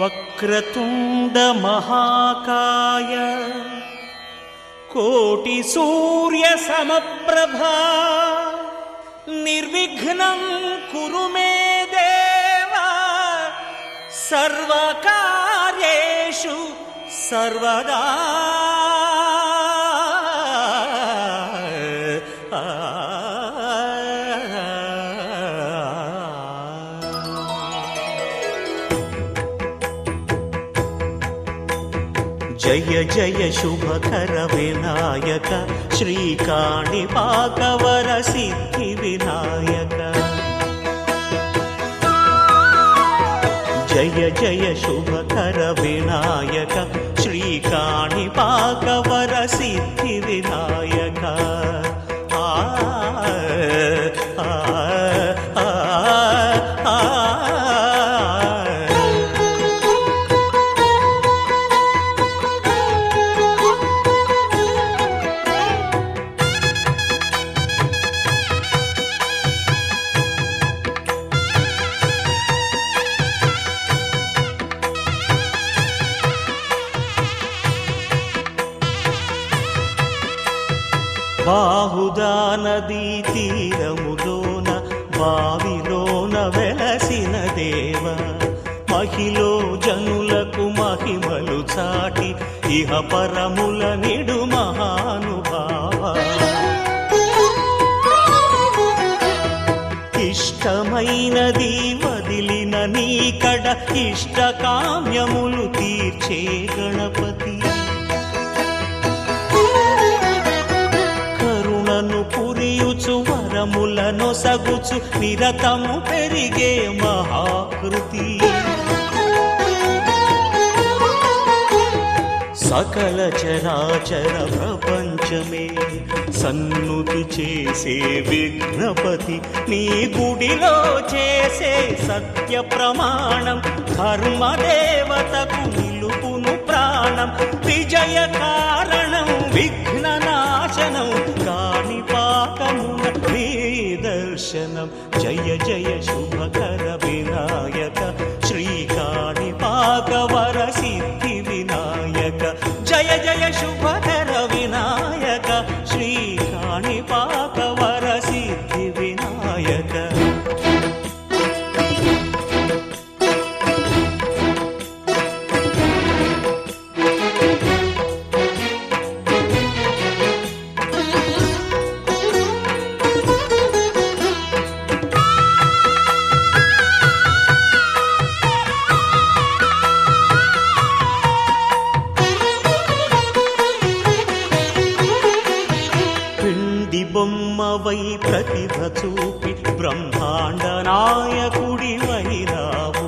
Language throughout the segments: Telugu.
వక్రతుండ మహాకాయ కోటి సూర్య సమప్రభా నిర్విఘ్నం కురు మే దేవ సర్వకార్యేషు సర్వదా. జయ జయ శుభకర వినాయక శ్రీకాణిపాకవర సిద్ధి వినాయక. జయ జయ శుభకర వినాయక శ్రీకాణిపాకవర సిద్ధి వినాయక. బాహుదా నదీ తీరములోన బావిలోన వెలసిన దేవ మహిలో జనులకు మహిమలు చాటి ఇహ పరముల నిడు మహానుభావ. ఇష్టమైనది వదిలిన నీకడ ఇష్ట కామ్యములు తీర్చే గణపతి. పురియుచు వరములను సగుచు నిరతము పెరిగే మహాకృతి. సకల చరాచర ప్రపంచమే సన్నుతి చేసే విఘ్నపతి. నీ గుడిలో చేసే సత్య ప్రమాణం ధర్మదేవతకు నిలుపును ప్రాణం. విజయ కారణం విఘ్న నాశనం కాణిపాకమున నీ దర్శనం. జయ జయ శుభకర వినాయక శ్రీకాణిపాకవర సిద్ధి వినాయక. జయ జయ శుభకర వినాయక శ్రీకాణిపాకవర సిద్ధి వినాయక. బొమ్మవై ప్రతిభ చూపి బ్రహ్మాండ నాయకుడి వైరావు.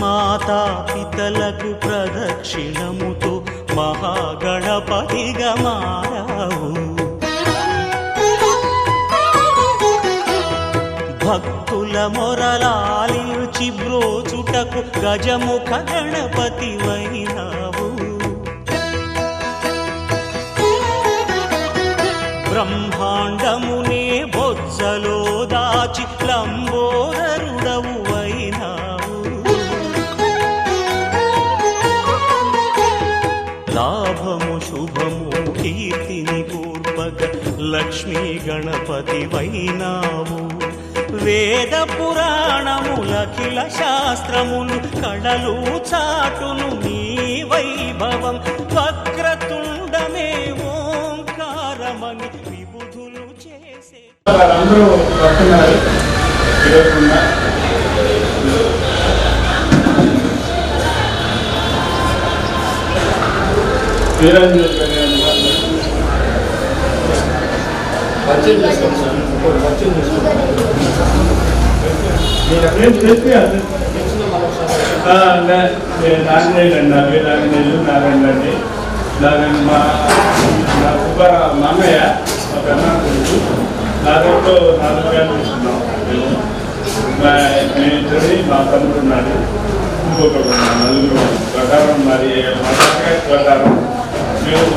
మాతా పితలకు ప్రదక్షిణముతో మహాగణపతిగా మారావు. భక్తుల మొరలాలించి బ్రోచుటకు గజముఖ గణపతి వైరావు. బ్రహ్మాండమునే బొజ్జలో దాచి లంబోదరుడవు అయినావు. లాభము శుభము కీర్తిని పూర్వక లక్ష్మీ గణపతి వైనావు. వేద పురాణములఖిల శాస్త్రములు కళలు చాటును నీ వైభవం. వక్రతుండమే ఓంకారమని విబుధులు చేసే. అందరూ వస్తున్నారు. నారాయణ మా మామయ్య మా పెద్ద కొడుకు నా దాంట్లో 4 వేలు తీసుకున్నాం. మేమిద్దరి మా తమ్ముడు ఉన్నాడు, ఇంకొకడు నలుగురు ప్రకారం. మరి మా ప్రకారం మేము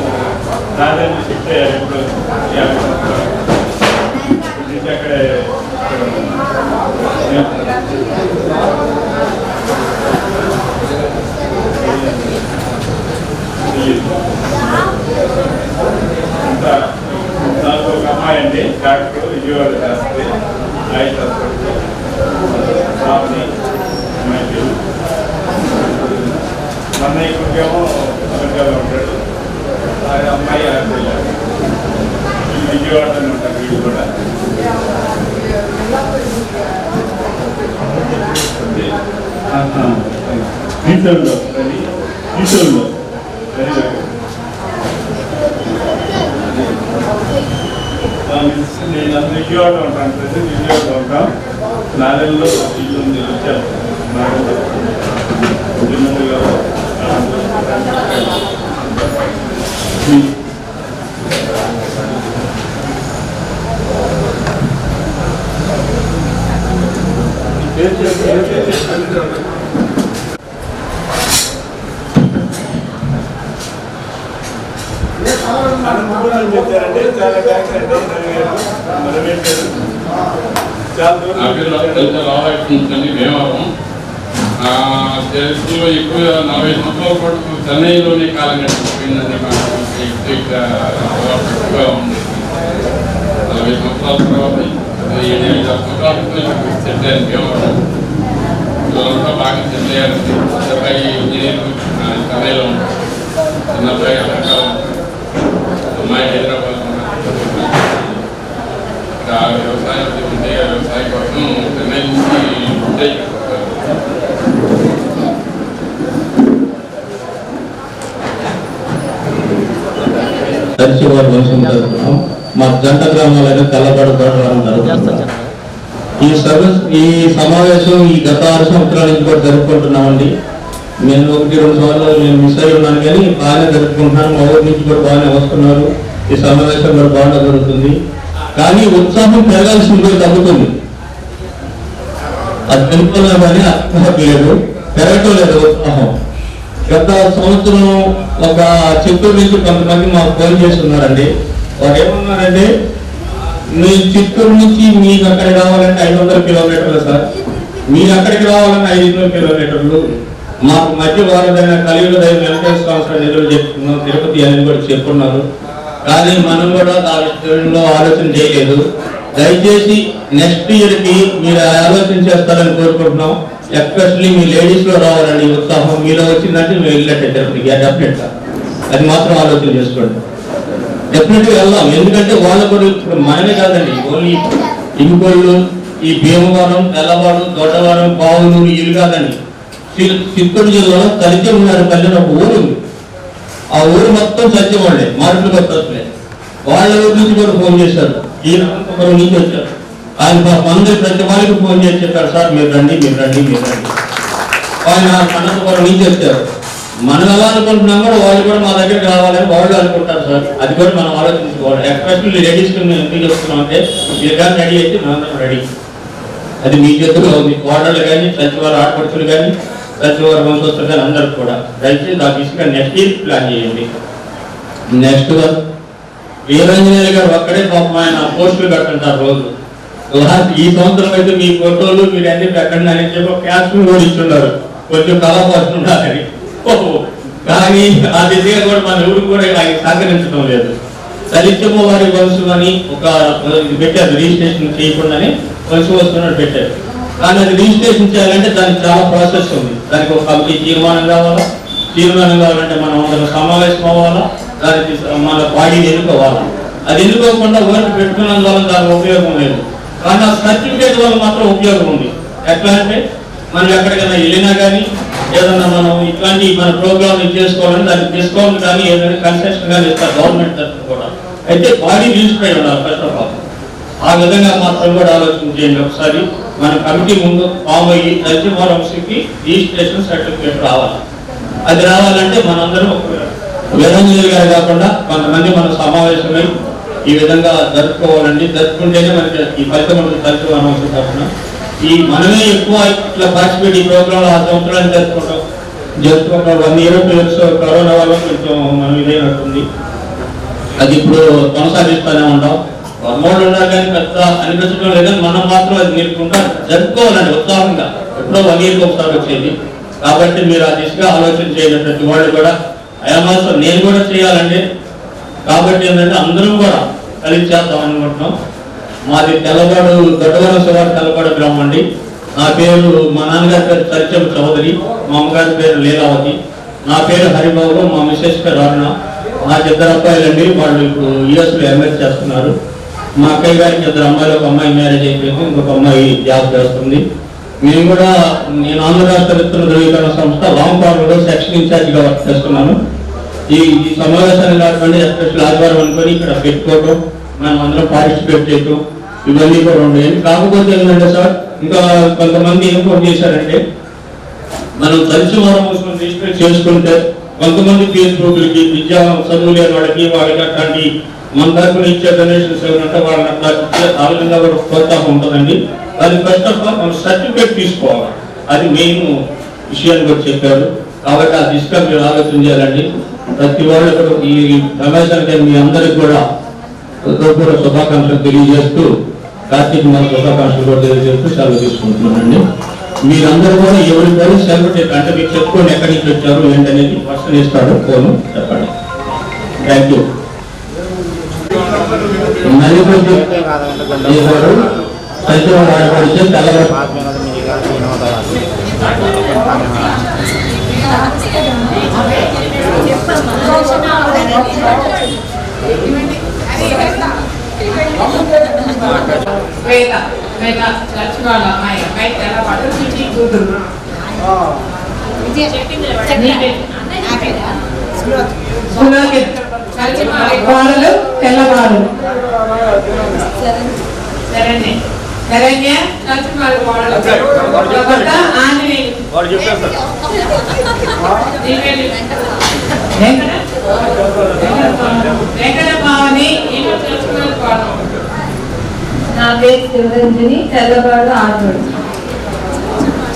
నారాయణ చెప్తే ఎప్పుడు 50 అక్కడే విజయవాడలో ఉంటారు వీళ్ళు కూడా. తీసుకోండి వెరీ గుడ్. నేను అసలు విజయవాడలో ఉంటాను, ప్రతి విజయవాడలో ఉంటాం. నాగల్లో ఇల్లు ఉంది, వచ్చాను నాగల్లో చెప్పారంటే చాలా థ్యాంక్స్ అండి. భీమవరం తెలుగులో ఎక్కువ 40 సంవత్సరాల పాటు చెన్నైలోనే కాలం గడిచిపోయిందని ఎక్కువగా ఉంది. 40 సంవత్సరాల తర్వాత 7 సంవత్సరాల సెటిల్ అయింది భీమవరం. పిల్లలంతా బాగా సెటిల్ అయ్యారండి. అబ్బాయి ఇంజనీర్ చెన్నైలో ఉంటారు, చిన్నబ్బాయి అమెరికాలో ఉంటారు, అమ్మాయి హైదరాబాద్ వ్యవసాయం ఉంటే వ్యవసాయం కోసం చెన్నై నుంచి ఉంటాయి. తరిచివారి వంశం జరుపుతున్నాం. మా జంట గ్రామాలైన తెల్లబడి జరుపుకుంటాం. ఈ సమావేశం ఈ గత 6 సంవత్సరాల నుంచి కూడా జరుపుకుంటున్నామండి. నేను 1-2 సార్లు నేను మిస్ అయి ఉన్నాను, కానీ బాగానే జరుపుకుంటున్నాను. మా ఊరి నుంచి కూడా బాగానే వస్తున్నారు. ఈ సమావేశం కూడా బాగా జరుగుతుంది. కానీ ఉత్సాహం పెరగాల్సింది కూడా తగ్గుతుంది. అది తెలుపుతున్నా కానీ అర్థం లేదు, పెరగటం లేదు ఉత్సాహం. గత సంవత్సరం ఒక చిత్తూరు నుంచి కొంతమంది మాకు ఫోన్ చేస్తున్నారండి. వారు ఏమన్నారంటే, మీ చిత్తూరు నుంచి మీకు అక్కడికి రావాలంటే 500 కిలోమీటర్లు సార్, మీరు అక్కడికి రావాలంటే 500 కిలోమీటర్లు. మాకు మధ్య వారదైన కలియుగ దైవం వెంకటేశ్వర స్వామి నిధులు చెప్తున్నాం, తిరుపతి అని కూడా చెప్పున్నారు. కానీ మనం కూడా ఆ విషయంలో ఆలోచన చేయలేదు. దయచేసి నెక్స్ట్ ఇయర్కి మీరు ఆలోచన చేస్తారని కోరుకుంటున్నాం. ఎస్పెషల్లీ మీ లేడీస్లో రావాలండి ఉత్సాహం. మీలో వచ్చిందంటే మీరు వెళ్ళట్టే తిరుపతికి డెఫినెట్గా, అది మాత్రం ఆలోచన చేసుకోండి. డెఫినెట్గా వెళ్దాం. ఎందుకంటే వాళ్ళ కూడా ఇప్పుడు మనమే కాదండి, ఓన్లీ ఇంకోళ్ళు ఈ భీమవరం, తెల్లవాడు, దొడ్డవరం, పావులూరు ఇల్లు కాదండి. చిత్తూరు జిల్లాలో తలిచే ఉన్నారు పల్లెని ఒక ఊరు ఉంది. ఆ ఊరు మొత్తం సత్యం వాళ్ళే, మార్పులు కొత్తలే. వాళ్ళ ఊరి నుంచి కూడా ఫోన్ చేశారు. ఈ అనంతపురం నుంచి వచ్చారు. ఆయన అందరూ ప్రతి వాళ్ళకి ఫోన్ చేసి చెప్పారు, సార్ మీరు రండి, మీరు రండి, మీరు రండి. ఆయన అనంతపురం నుంచి వచ్చారు. మనం ఎలా అనుకుంటున్నాం కూడా వాళ్ళు కూడా మా దగ్గరికి రావాలని వాళ్ళు అనుకుంటారు సార్. అది కూడా మనం ఆలోచించుకోవాలి. ఎస్పెషల్లీ లేడీస్ ఎందుకు చెప్తున్నాం అంటే, మీరు కానీ రెడీ అయితే మనందరం రెడీ. అది మీ చేతుల్లో ఉంది. కోడళ్ళు కానీ, సచివారు ఆడపడుచులు కానీ, సచివారు వంశస్థులు కానీ అందరూ కూడా దయచేసి ఆ దిశగా నెక్స్ట్ ఇయర్ ప్లాన్ చేయండి. నెక్స్ట్ వీరాంజనేయులు గారు ఒక్కడే పాపం ఆయన పోస్టులు కట్టుంటారు రోజు. ఈ సంవత్సరం అయితే మీ ఫోటోలు మీరు అన్ని పెట్టండి అని చెప్పి క్యాస్ట్ కూడా ఇచ్చున్నారు, కొంచెం కళాపోషణ ఉండాలని. కానీ ఆ దిశగా కూడా మన ఊరికి కూడా సహకరించడం లేదు. సలిత్యమ్మ వారి వంశం అని ఒక పెట్టారు, రిజిస్ట్రేషన్ చేయకుండానే వంశం వస్తున్నట్టు పెట్టారు. కానీ అది రిజిస్ట్రేషన్ చేయాలంటే దానికి చాలా ప్రాసెస్ ఉంది. దానికి ఒక కమిటీ తీర్మానం కావాలా, తీర్మానం కావాలంటే మనం అందరం సమావేశం అవ్వాలా, దానికి మన బాడీని ఎన్నుకోవాలా. అది ఎన్నుకోకుండా ఓటు పెట్టుకున్నందు వల్ల దానికి ఉపయోగం లేదు. కానీ ఆ సర్టిఫికేట్ వల్ల మాత్రం ఉపయోగం ఉంది. ఎట్లా అంటే మనం ఎక్కడికైనా వెళ్ళినా కానీ ఏదన్నా మనం ఇట్లాంటి మన ప్రోగ్రామ్ చేసుకోవాలని దానికి డిస్కౌంట్ కానీ ఏదైనా కన్సెషన్ కానీ ఇస్తారు గవర్నమెంట్ తరఫున కూడా. అయితే బాడీ రిజిస్టర్ అయి ఉండాలి ఫస్ట్ ఆఫ్ ఆల్. ఆ విధంగా మాత్రం కూడా ఆలోచన చేయండి. ఒకసారి మన కమిటీ ముందు ఫామ్ అయ్యి దళితవారంశీకి రిజిస్ట్రేషన్ సర్టిఫికేట్ రావాలి. అది రావాలంటే మనందరం వీరాంజనేయులు గారు కాకుండా కొంతమంది మనం సమావేశమై ఈ విధంగా జరుపుకోవాలండి. జరుపుకుంటేనే మనకి ఈ ఫలితం మనకి దళితవారంశం తరఫున ఈ మనమే ఎక్కువ ఇట్లా పార్టిసిపేట్ ఈ ప్రోగ్రాంలో 6 సంవత్సరాలు జరుపుకుంటాం. 1 year 2 years కరోనా వల్ల కొంచెం మనం ఇదైనట్టుంది. అది ఇప్పుడు కొనసాగిస్తూనే ఉంటాం. వర్మోళ్ళు ఉన్నారు కానీ పెద్ద అనిపించడం లేదని మనం మాత్రం అది నేర్చుకుంటా జరుపుకోవాలండి ఉత్సాహంగా. ఎప్పుడో 1 yearకి ఒకసారి వచ్చేది. కాబట్టి మీరు ఆ దిశగా ఆలోచన చేయనటువంటి వాళ్ళు కూడా అయామాసం నేను కూడా చేయాలండి. కాబట్టి ఏంటంటే అందరం కూడా కలిసి చేద్దాం అనుకుంటున్నాం. మాది తెల్లబాడు దొడ్డవరం శివారు తెల్లబాడు గ్రామం అండి. నా పేరు మా నాన్నగారి పేరు సత్యం చౌదరి, మా అమ్మగారి పేరు లీలావతి, నా పేరు హరిబాబు, మా మిసెస్ పేరు అరుణ. నాకు 2 అబ్బాయిలండి, వాళ్ళు ఇప్పుడు యుఎస్లో ఎంఎస్ చేస్తున్నారు. మా అక్కయ్య గారికి 2 అమ్మాయిలు, ఒక అమ్మాయి మ్యారేజ్ అయిపోయింది, ఇంకొక అమ్మాయి జాబ్ చేస్తుంది. నేను కూడా ఆంధ్ర రాష్ట్ర విత్తన ధృవీకరణ సంస్థ రాంపాడులో సెక్షన్ ఇన్ఛార్జిగా వర్క్ చేస్తున్నాను. ఈ సమావేశాన్ని కాకుండా ఎస్పెషల్ ఆదివారం అనుకొని ఇక్కడ పెట్టుకోవటం, మనం అందరం పార్టిసిపేట్ చేయటం ఇవన్నీ కూడా ఉండేవి. కాకపోతే ఏంటంటే సార్, ఇంకా కొంతమంది ఏం ఫోన్ చేశారంటే, మనం పరిశ్రమ రిజిస్టర్ చేసుకుంటే కొంతమంది ఫేస్బుక్లకి విద్యా చదువు లేని వాళ్ళకి అట్లాంటి మన తరఫున ఇచ్చే డొనేషన్స్ ఏమంటే వాళ్ళని అట్లా ఇచ్చే ఆ విధంగా కూడా ప్రోత్సాహం ఉంటుందండి. అది ఫస్ట్ ఆఫ్ ఆల్ మనం సర్టిఫికేట్ తీసుకోవాలి, అది మెయిన్ విషయాన్ని కూడా చెప్పారు. కాబట్టి ఆ దిశగా మీరు ఆలోచన చేయాలండి. ప్రతి వాళ్ళు ఈ సమావేశానికి మీ అందరికి కూడా శుభాకాంక్షలు తెలియజేస్తూ, కార్తీక మాస శుభాకాంక్షలు కూడా తెలియజేస్తూ సెలవు తీసుకుంటున్నానండి. మీరందరూ కూడా ఎవరి పేరు సెలబ్రేట్ అంటే మీరు చెప్పుకోండి, ఎక్కడి నుంచి వచ్చారు ఏంటనేది పర్సన్ ఇస్తాడు, ఫోను చెప్పండి. Thank you. లక్ష్మణ అమ్మాయి అమ్మాయి తెల్ల పట్టు చిట్టి కూతురు కోడలు తెల్లవారు శరణ్య కలిసిమారు కోడలు వెంకట భావని ఈమె కలిసిమారు కోడలు. నా పేరు శివరంజని, తెల్లవాడు ఆడబడుతుంది,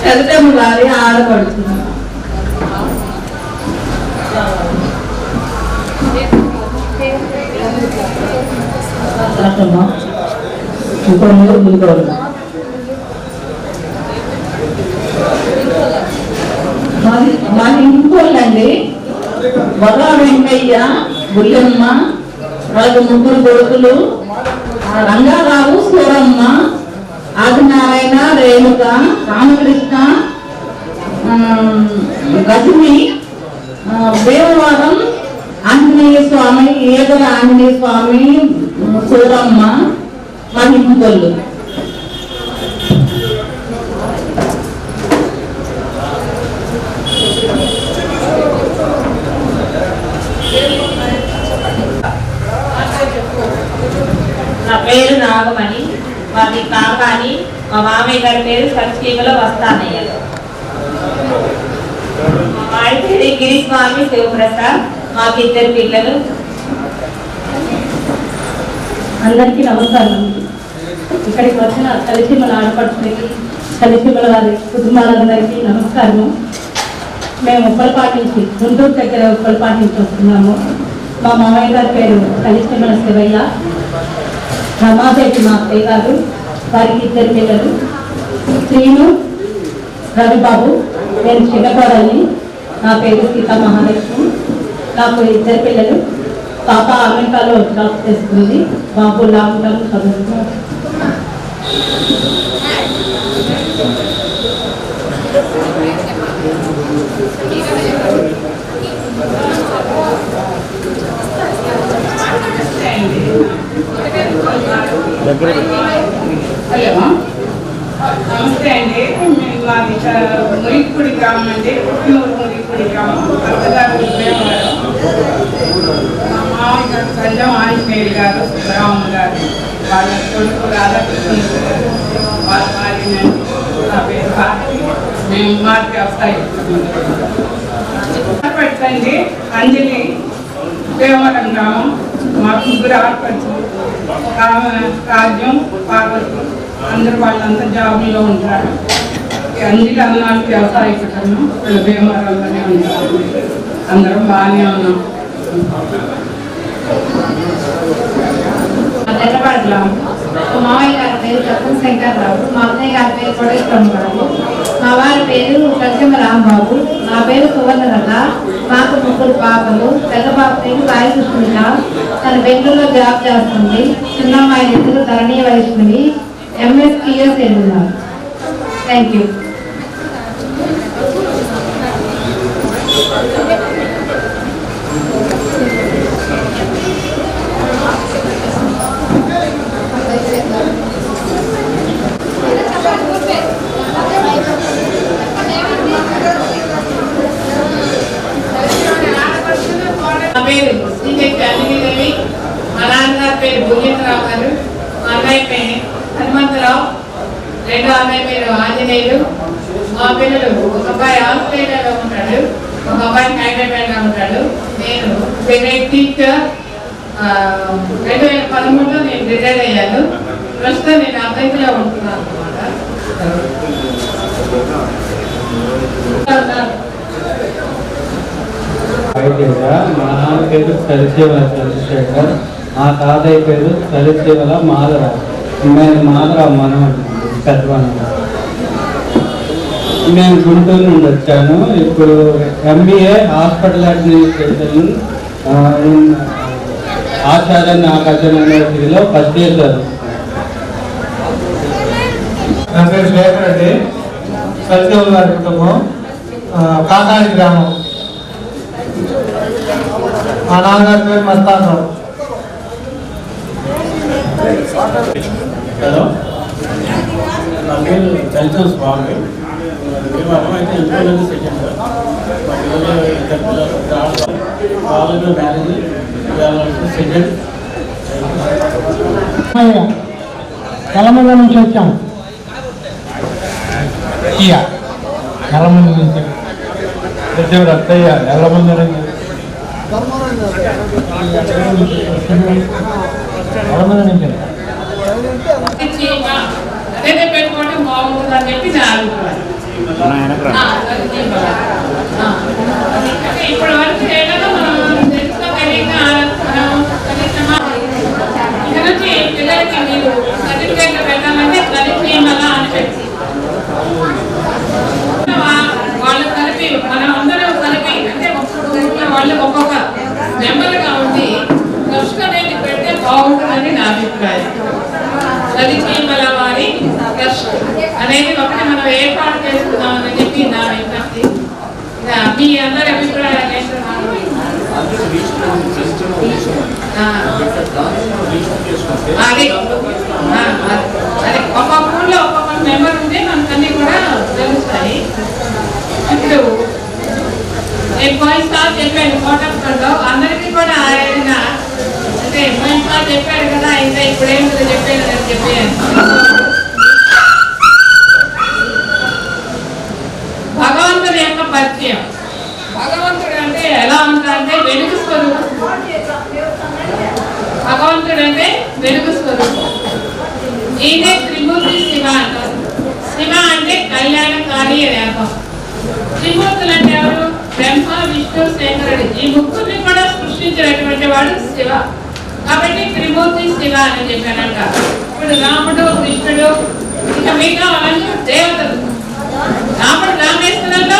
చదువు వారి ఆడబడుతుంది. మాది ఇంకోళ్ళండి, వరా వెంకయ్య, బుల్లమ్మ, వాళ్ళకి 3 కొడుకులు, రంగారావు, సూరమ్మ, ఆదినారాయణ, రేణుక, రామకృష్ణ, గజని, దేవవారం ఆంజనేయ స్వామి, ఏదర ఆంజనేయ స్వామి, సూరమ్మ, మహింకొల్లు. నా పేరు నాగమణి, మాది కాకాని, మా మామయ్య గారి పేరు సత్యలో వస్తానయ్య, మా ఆయన పేరు గిరిస్వామి శివప్రసాద్, మాకు 2 పిల్లలు. అందరికీ నమస్కారం. ఇక్కడికి వచ్చిన కలిసిమల ఆడపడుచులకి, కలిసిమల వారి కుటుంబాలందరికీ నమస్కారము. మేము ఉప్పలపాటి నుంచి, గుంటూరు దగ్గర ఉప్పలపాటి నుంచి వస్తున్నాము. మా మామయ్య గారి పేరు కలిసిమల శివయ్య, రమాదేవి మా అత్తయ్య గారు, వారికి 2 పిల్లలు, శ్రీను, రవిబాబు. నేను చిన్నకోడల్ని, నా పేరు సీతా మహాలక్ష్మి. నాకు 2 పిల్లలు. పాప అమెరికాలో జాబ్ చేస్తుంది, బాబు లాంగ్ టర్మ్ చదువుతున్నారు. నమస్తే అండి. మాది మురిక్కుడి గ్రామం అండి, పుట్టినూరు మురిక్కుడి గ్రామం, అత్తగారు భీమవరం. మా మామయ్య గారు సంజం ఆంజనేయులు గారు, సుబ్బరామ గారు, వాళ్ళ కొడుకు రాధాకృష్ణ గారు, వాళ్ళ భార్య, నా పేరు భారతి. మేము మార్చి వస్తాయి పెట్టండి. అంజలి, భీమవరం గ్రామం. మా 3 ఆడపడుచులు, రాజ్యం, పార్వతి, అందరూ వాళ్ళంతా జాబుల్లో ఉంటారు. అంజలి అన్నాళ్ళకి వ్యవసాయ కుటుంబం, వీళ్ళు భీమవరంలోనే ఉంటారు. అందరం బాగానే ఉన్నాం. తెల్లవాడలాము. మా మామయ్య గారి పేరు రత్న శంకర్రావు, మా అన్నయ్య గారి పేరు కొడేశ్వరరావు, మా వారి పేరు లక్ష్మ రాంబాబు, నా పేరు సువర్ణరత. మాకు 3 పాపలు. పెద్ద పాప పేరు రాయకృష్ణ, తన బెంగళూరులో జాబ్ చేస్తుంది. చిన్న అమ్మాయి ఇద్దరు ధరణి వైష్ణవి, MSPS వెళ్ళున్నారు. Thank you. పేరు భుజేంద్రరావు గారు, మా అన్నయ్య పేరు హనుమంతరావు, రెండో అన్నయ్య పేరు ఆంజనేయులు. మా పిల్లలు ఒక అబ్బాయి ఆస్ట్రేలియాలో ఉంటాడు, ఒక అబ్బాయి హైదరాబాద్లో ఉంటాడు. నేను గ్రేడ్ టీచర్. 2013లో నేను రిటైర్ అయ్యాను. ప్రస్తుతం నేను అబ్బాయిలో ఉంటున్నాను అన్నమాట. మా నాన్న పేరు సరిశివల చంద్రశేఖర్, మా తాతయ్య పేరు సరిశివల మాధవరావు. నేను మాధవరావు మనవడు, పెద్దవాడు. నేను గుంటూరు నుండి వచ్చాను. ఇప్పుడు MBA hospital administration Acharya Nagarjuna యూనివర్సిటీలో ఫస్ట్ ఇయర్ చదువుతున్నాను. నా పేరు శేఖర్ అండి. సరిశివల గారి కుటుంబం కాకాని గ్రామం. మా నాన్నగారి పేరు మస్తానరావు. హలో, నా పేరు దళితం స్వామి. మేము అమ్మాయితే ఇంట్లో సెకండ్ కాలేజ్లో మ్యారేజ్ సెకండ్. కలమంద నుంచి వచ్చాం. కలమంద నుంచి అత్తయ్య ఎల్లమంద నుంచి అదే పెట్టుకోవడం బాగుంటుంది అని చెప్పి నా అభిప్రాయం. ఇప్పటి వరకు ఏదైనా మనం తెలుసుకోగలిగిన ఇక నుంచి పిల్లలకి మీరు సర్టిఫికేట్లు పెట్టాలంటే కలిపేమల అని చెప్పి వాళ్ళు కలిపి మనం అందరూ కలిపి అంటే వాళ్ళు ఒక్కొక్క మెంబర్గా ఉండి ట్రస్ట్ అనేది పెడితే బాగుంటుందని నా అభిప్రాయం. కలిపేమల వారి ట్రస్ట్ అనేది ఒకటి మనం ఏర్పాటు చేసుకుందామని చెప్పి నా విజ్ఞప్తి. మీ అందరి అభిప్రాయాలు ఏంటన్నారు? అది ఒక్కొక్క ఊళ్ళో ఒక్కొక్క మెంబర్ ఉంటే మనకన్నీ కూడా తెలుస్తాయి. ఇప్పుడు నేను పోయినసారి చెప్పాను కోటప్పలో అందరికీ కూడా ఆయన అంటే పోయినసారి చెప్పాడు కదా, ఇంకా ఇప్పుడేంటో చెప్పాను అని చెప్పాను. భగవంతుడి యొక్క పరిచయం. భగవంతుడు అంటే ఎలా ఉంటారంటే వెలుగు స్వరూపం. భగవంతుడు అంటే వెలుగు స్వరూపం. ఈయనే త్రిమూర్తి శివ అంటారు. శివ అంటే కళ్యాణకారి రేపం. త్రిమూర్తులు అంటే ఎవరు? బ్రహ్మ, విష్ణు, శంకరుడు. ఈ ముగ్గురిని కూడా సృష్టించినటువంటి వాడు శివ. కాబట్టి త్రిమూర్తి శివ అని చెప్పానంట. ఇప్పుడు రాముడు, కృష్ణుడు, ఇక మిగతా వాళ్ళందరూ దేవతలు. రాముడు రామేశ్వరంలో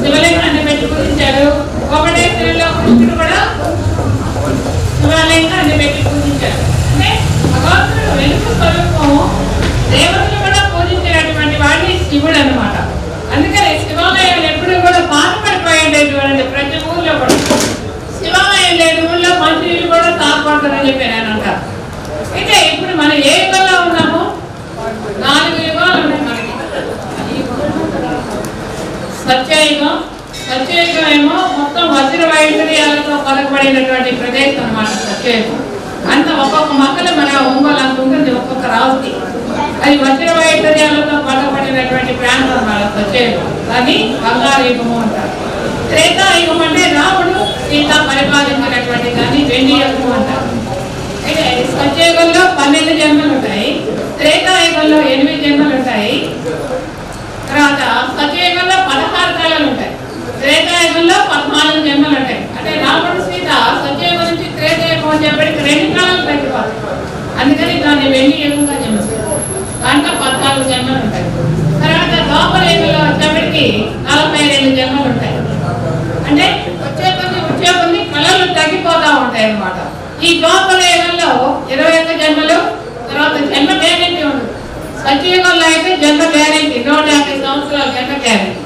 శివలింగాన్ని పెట్టి పూజించాడు. కోపటేశ్వరంలో కృష్ణుడు కూడా శివలింగాన్ని పెట్టి పూజించాడు. అంటే భగవంతుడు వెలుగు స్వరూపము. దేవతలు కూడా పూజించినటువంటి వాడిని శివుడు అనమాట. అందుకని శివాలయాలు ఎప్పుడు కూడా పాతపడిపోయిండేది చూడండి. ప్రతి ఊళ్ళో కూడా శివాలయం లేని ఊళ్ళో మంచినీళ్ళు కూడా తాగకూడదని చెప్పి నేను అంటాను. అయితే ఇప్పుడు మనం ఏ యుగంలో ఉన్నాము? 4 యుగాలు ఉన్నాయి మనకి. సత్యయుగం. సత్యయుగం ఏమో మొత్తం వజ్ర వైడూర్యాలతో పలకబడినటువంటి ప్రదేశం అన్నమాట సత్యయుగం. అంత ఒక్కొక్క మొక్కలు మన ఒంగోలు అంత ఉంటుంది, ఒక్కొక్క రావుకి. అది వజ్ర వైడూర్యాలతో పలకబడినటువంటి ప్రాంతం అన్నమాట సత్యయుగం. దాన్ని బంగారు యుగము అంటారు. త్రేతాయుగం అంటే రాముడు సీత పరిపాలించినటువంటి దాన్ని వెండి యుగము అంటారు. అయితే సత్యయుగంలో 12 జన్మలు ఉంటాయి. త్రేతాయుగంలో 8 జన్మలు ఉంటాయి. తర్వాత సత్యయుగంలో 16 తలలు ఉంటాయి. త్రేతాయుగంలో 14 జన్మలు ఉంటాయి. అంటే రాముడు సీత సత్యయుగం నుంచి త్రేతాయుగం వచ్చేప్పటికి 2 కాలాలు తగ్గిపోతాయి. అందుకని దాన్ని వెండి యుగంగా జన్మిస్తారు. దాంట్లో 14 జన్మలు ఉంటాయి. తర్వాత ద్వాపర యుగంలో వచ్చేప్పటికి 42 జన్మలు ఉంటాయి. అంటే వచ్చే కొద్ది కళలు తగ్గిపోతూ ఉంటాయి అన్నమాట. ఈ ద్వాపర యుగంలో 21 జన్మలు. తర్వాత జన్మ గ్యారెంటీ ఉండదు. సత్యయుగంలో అయితే జన్మ గ్యారెంటీ 150 సంవత్సరాలు జన్మ గ్యారెంటీ.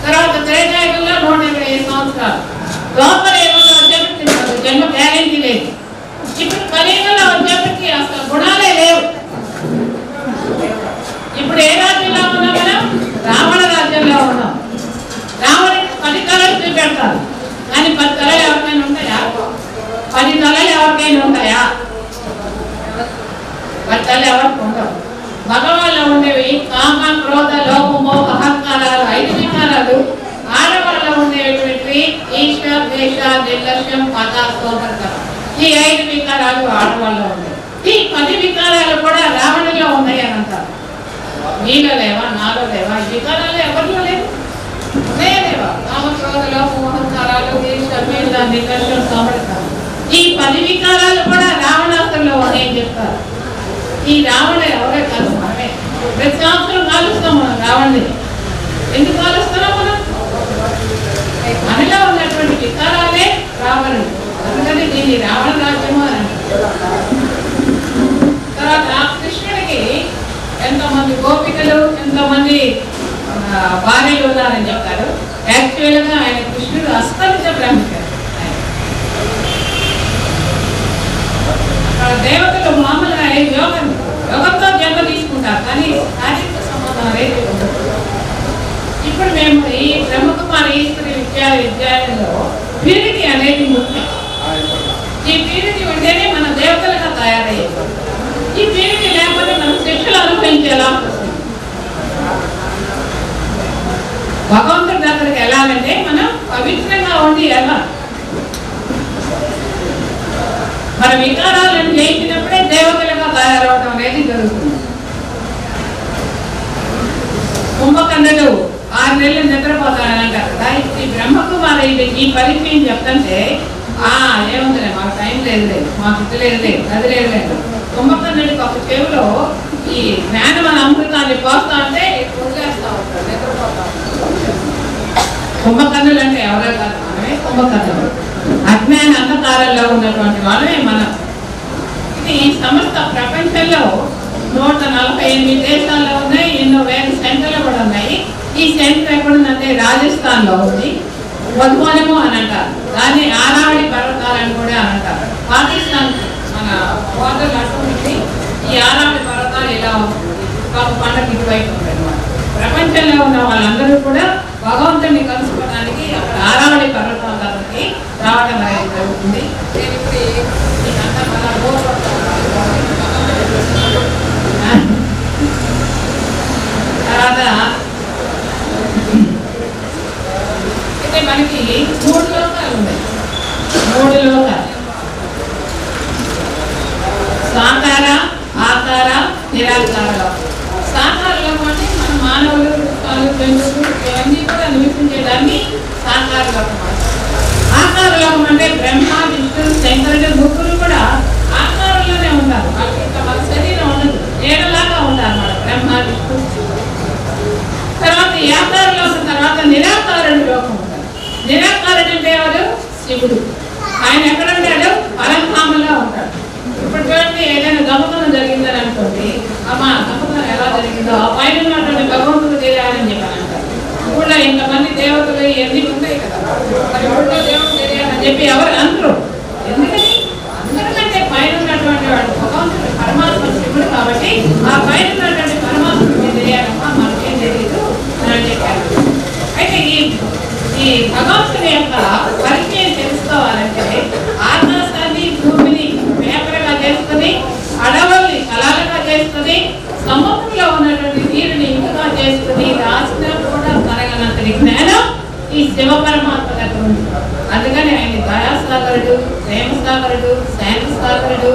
తర్వాత త్రేతాయుగంలో 120 సంవత్సరాలు. ద్వాపర యుగంలో వచ్చేప్పటికి జన్మ గ్యారెంటీ లేదు. ఇప్పుడు కలియుగంలో వచ్చేప్పటికి అసలు గుణాలే లేవు. ఇప్పుడు ఏ రాజ్యంలో ఉన్నాం మనం? రావణ రాజ్యంలో ఉన్నాం. రావణుడికి 10 తలలు చూపెడతారు, కానీ 10 తలలు ఎవరికైనా ఉంటాయా? 10 తలలు ఎవరికైనా ఉంటాయా? బట్టలు ఎవరికి ఉండవు. మగవాళ్ళు ఉండేవి కామ, క్రోధ, లోపము, అహంకారాలు, 5 వికారాలు. ఆడవాళ్ళు ఉండేటువంటి ఈర్ష, ద్వేష, నిర్లక్ష్యం, పగ, సోదరత. ఈ 5 వికారాలు ఆడవాళ్ళు ఉన్నాయి. ఈ 10 వికారాలు కూడా రావణులో ఉన్నాయి అని అంటారు. నీలో లేవా, నాలో లేవా? ఈ వికారాలు ఎవరిలో లేవు, ఉన్నాయా లేవా? కామ, క్రోధ, లోపము, అహంకారాలు, ఈర్ష, ద్వేష, నిర్లక్ష్యం, సోదరత. ఈ 10 వికారాలు కూడా రావణాసులో ఉన్నాయని చెప్తారు. ఈ రావణ ఎవరే కాదు, మనమే. ప్రతి సంవత్సరం కాలుస్తాం మనం రావణ్ణి. ఎందుకు కాలుస్తున్నాం మనం? మనలో ఉన్నటువంటి వికారాలే రావణుడు. అందుకని దీన్ని రావణ రాజ్యము అని అంటారు. తర్వాత కృష్ణుడికి ఎంతోమంది గోపికలు, ఎంతోమంది భార్యలు ఉన్నారని చెప్తారు. యాక్చువల్గా ఆయన కృష్ణుడు అస్పలిత బ్రహ్మికుడు. దేవతలు మామూలుగా యోగంతో జన్మ తీసుకుంటారు, కానీ శారీరక సంబంధం అనేది ఉండదు. ఇప్పుడు మేము ఈ బ్రహ్మకుమారి ఈశ్వరి విద్యాలయంలో ప్యూరిటీ అనేది ముఖ్యం. ఈ ప్యూరిటీ ఉంటేనే మన దేవతలుగా తయారయ్యేది. ఈ ప్యూరిటీ లేకపోతే మనం శిక్షలు అనుభవించేలా భగవంతుడి దగ్గరికి వెళ్ళాలంటే మనం పవిత్రంగా ఉండి ఎలా మన వికారాలను జయించినప్పుడే దేవతలుగా తయారవడం అనేది జరుగుతుంది. కుంభకర్ణుడు 6 నెలలు నిద్రపోతాడని అంటారు కదా. ఈ బ్రహ్మకుమారి ఈ పరిచయం చెప్తుంటే ఏముందిలే, మాకు టైం లేదులే, మాకు ఇది లేదులే, అది లేదులేదు. కుంభకర్ణుడికి ఒక చెవిలో ఈ జ్ఞానం అనే అమృతాన్ని పోస్తా ఉంటే వదిలేస్తా ఉంటాడు, నిద్రపోతా ఉంటాడు. కుంభకర్ణులు అంటే ఎవరో కాదు, మనమే కుంభకర్ణులు. అజ్ఞాన అంధకారంలో ఉన్నటువంటి వాళ్ళే మనం. ఇది ఈ సమస్త ప్రపంచంలో 148 దేశాల్లో ఉన్నాయి, ఎన్నో వేల సెంటర్లు కూడా ఉన్నాయి. ఈ సెంటర్ ఎక్కడుందంటే రాజస్థాన్లో ఉంది. వధువనము అని అంటారు, దాన్ని ఆరావళి పర్వతాలని కూడా అని అంటారు. పాకిస్తాన్ మన బోర్డర్ అటువంటి ఈ ఆరావళి పర్వతాలు ఇలా ఒక పండగ ఇటువైపు ఉంటాయి అన్నమాట. ప్రపంచంలో ఉన్న వాళ్ళందరూ కూడా భగవంతుడిని కలుసుకోవడానికి అక్కడ ఆరావళి పర్వతం దగ్గరికి రావడం అనేది జరుగుతుంది. తర్వాత అయితే మనకి 3 లోకాలు ఉన్నాయి. 3 లోకాలు: సాకార, ఆకార, నిరాకార లోకం. సాకార లోకం అంటే మన మానవులు, జంతువులు ఇవన్నీ కూడా నివసించేదాన్ని సాకార లోకం. ఆకార లోకం అంటే బ్రహ్మ, విష్ణు, శంకరుడు ముగ్గురు కూడా ఆకారంలోనే ఉంటారు. వాళ్ళకి ఇంకా మన శరీరం ఉండదు, ఏడలాగా ఉంటారు మన బ్రహ్మ, విష్ణు. తర్వాత ఈ ఆకార లోకం తర్వాత నిరాకారుడు లోకం ఉంటారు. నిరాకారుడు అంటే ఎవరు? శివుడు. ఆయన ఎక్కడ ఉంటాడు? పరంధామంలో ఉంటాడు. ఇప్పుడు చూడండి, ఏదైనా గమనం జరిగిందని అనుకోండి, అమ్మా గమనం ఎలా జరిగిందో ఆ పైన ఉన్నటువంటి భగవంతుడు తెలియాలని చెప్పాను అంటారు. ఊళ్ళో ఇంతమంది దేవతలు ఎన్ని ఉంటాయి కదా, మరి ఊళ్ళో దేవుడు తెలియాలని చెప్పి ఎవరు అందరూ. ఎందుకని? అందరికంటే పైన ఉన్నటువంటి వాడు భగవంతుడు పరమాత్మ శివుడు కాబట్టి ఆ పైన ఉన్నటువంటి పరమాత్మకి తెలియాలమ్మా, మనకేం తెలియదు అని చెప్పారు. అయితే ఈ భగవంతుని యొక్క పరిచయం తెలుసుకోవాలంటే ఆకాశాన్ని, భూమిని పేపర్గా చేసుకుని, అడవుల్ని కళలుగా చేసుకుని, సముద్రంలో ఉన్నటువంటి నీరుని ఇంకగా చేసుకుని రాసిన కూడా తరగనంతటి జ్ఞానం ఈ శివ పరమాత్మ దగ్గర ఉంది. అందుకని ఆయన దయాసాగరుడు, ప్రేమసాగరుడు, శాంతిసాగరుడు,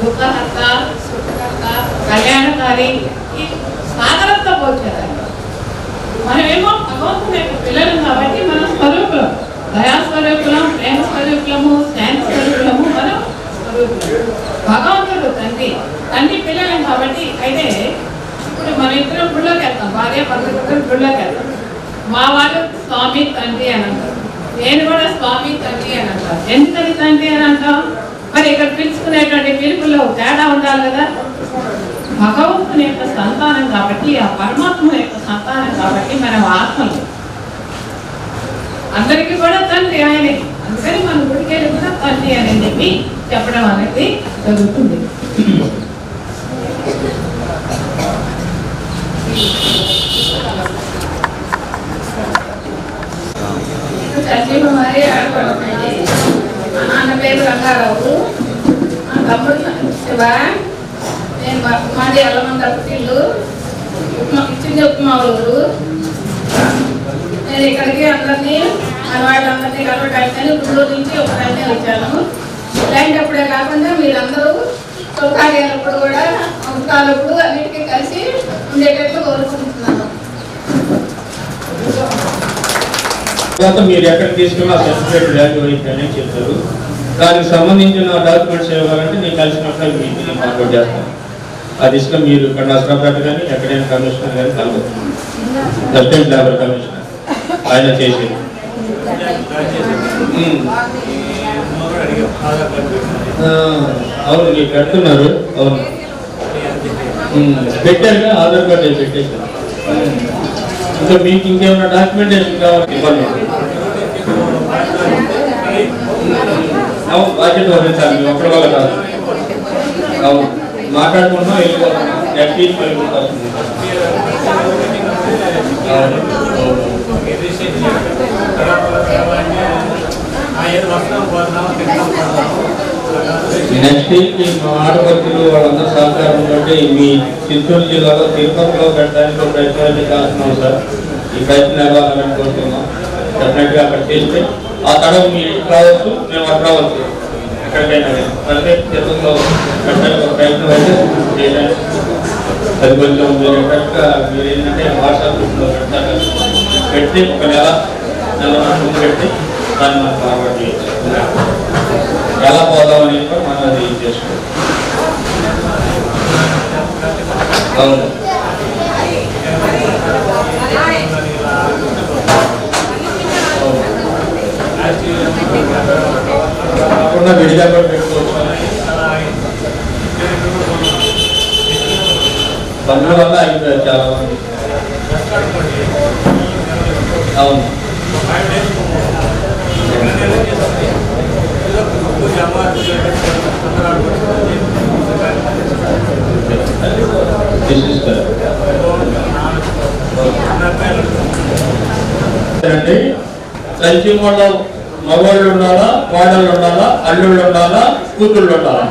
దుఃఖహర్త, సుఖకర్త, కళ్యాణకారి, ఈ సాగరంతో పోల్చారు. మనమేమో భగవంతుని యొక్క పిల్లలు కాబట్టి మన స్వరూపులం, దయాస్వరూపులం, ప్రేమ స్వరూపులము, శాంతి స్వరూపులము, మనం స్వరూపులం. భగవంతుడు తండ్రి పిల్లలం కాబట్టి. అయితే ఇప్పుడు మన ఇద్దరం గుళ్ళోకి వెళ్తాం, భార్య భర్తలు గుళ్ళోకి వెళ్తాం. మా వాళ్ళు స్వామి తండ్రి అని అంటారు, నేను కూడా స్వామి తండ్రి అని అంటాను. ఎందుకని తండ్రి అని అంటాం? మరి ఇక్కడ పిలుచుకునేటువంటి పిలుపులో తేడా ఉండాలి కదా. భగవంతుని యొక్క సంతానం కాబట్టి, ఆ పరమాత్మ యొక్క సంతానం కాబట్టి మనం ఆత్మలు. అందరికీ కూడా తండ్రి ఆయనే. అందుకని మన గుడికి వెళ్ళి కూడా తండ్రి అని చెప్పి చెప్పడం అనేది జరుగుతుంది. సత్యకుమారి ఆడపడుతుంది. మా నాన్న పేరు రంగారావు, మా తమ్ముడు శివ, మాది అల్లమంద పుట్టిల్లు, ఇచ్చింది ఉప్మా ఊరు. నేను ఇక్కడికి అందరినీ మన వాళ్ళందరినీ కలవడానికి గుంటూరు నుంచి ఒకదాన్నే వచ్చాను. ఇలాంటప్పుడే కాకుండా మీరందరూ సౌకర్యాలప్పుడు కూడా అవసరాలప్పుడు అన్నిటికీ కలిసి ఉండేటట్లు కోరుకుంటున్నాను. తర్వాత మీరు ఎక్కడ తీసుకున్న సర్టిఫికేట్ వాల్యూ అని చెప్తారు. దానికి సంబంధించిన డాక్యుమెంట్స్ ఇవ్వాలంటే నేను కలిసినప్పుడు మీకు ఫార్వర్డ్ చేస్తాను. ఆ దిశలో మీరు ఇక్కడ నష్టపేట కానీ ఎక్కడైనా కమిషనర్ కానీ కలవచ్చు. అసిస్టెంట్ లేబర్ కమిషనర్ ఆయన చేసేది. అవును, మీరు పెడుతున్నారు. అవును, పెట్టారుగా, ఆధార్ కార్డు పెట్టేసారు. ఇంకా మీకు ఇంకేమైనా డాక్యుమెంటేషన్ కావాలి ఇవ్వండి. అవును, బాధ్యత వహించాలి. మేము ఒక్కడి వల్ల కాదు. అవును, మాట్లాడుకుంటున్నాం, వెళ్ళిపోతున్నాం. నెక్స్ట్ వీక్ మా ఆడపడుతులు వాళ్ళందరూ సహకారం ఉంటే మీ చిత్తూరు జిల్లాలో తిరుపతిలో పెట్టడానికి ప్రయత్నాలు చేస్తున్నాం సార్. ఈ ప్రయత్నం ఇవ్వాలని కోరుతున్నాం. డెఫినెట్గా అక్కడ చేస్తే ఆ తడవ మీరు రావచ్చు, మేము అక్కడ రావచ్చు. ఎక్కడికైనా అంటే తిరుపతిలో పెట్టడానికి ఒక ప్రయత్నం అయితే చేయడానికి అది కొంచెం మీరు కరెక్ట్గా మీరు ఏంటంటే వాట్సాప్ గ్రూప్లో పెడతారు. పెట్టి ఒక నెల ముందు పెట్టి దాన్ని మనం ఫార్వర్డ్ చేయొచ్చు. ఎలా పోదామని మనం అది చేసుకోవాలి. అవును, కాకుండా విడిగా కూడా పెట్టుకోవచ్చు. పనుల వల్ల అయిపోయారు చాలా మంది. అవును, అంటే సంచీమలో మగవాళ్ళు ఉండాలా, కోడళ్ళు ఉండాలా, అల్లుళ్ళు ఉండాలా, కూతుళ్ళు ఉండాలా?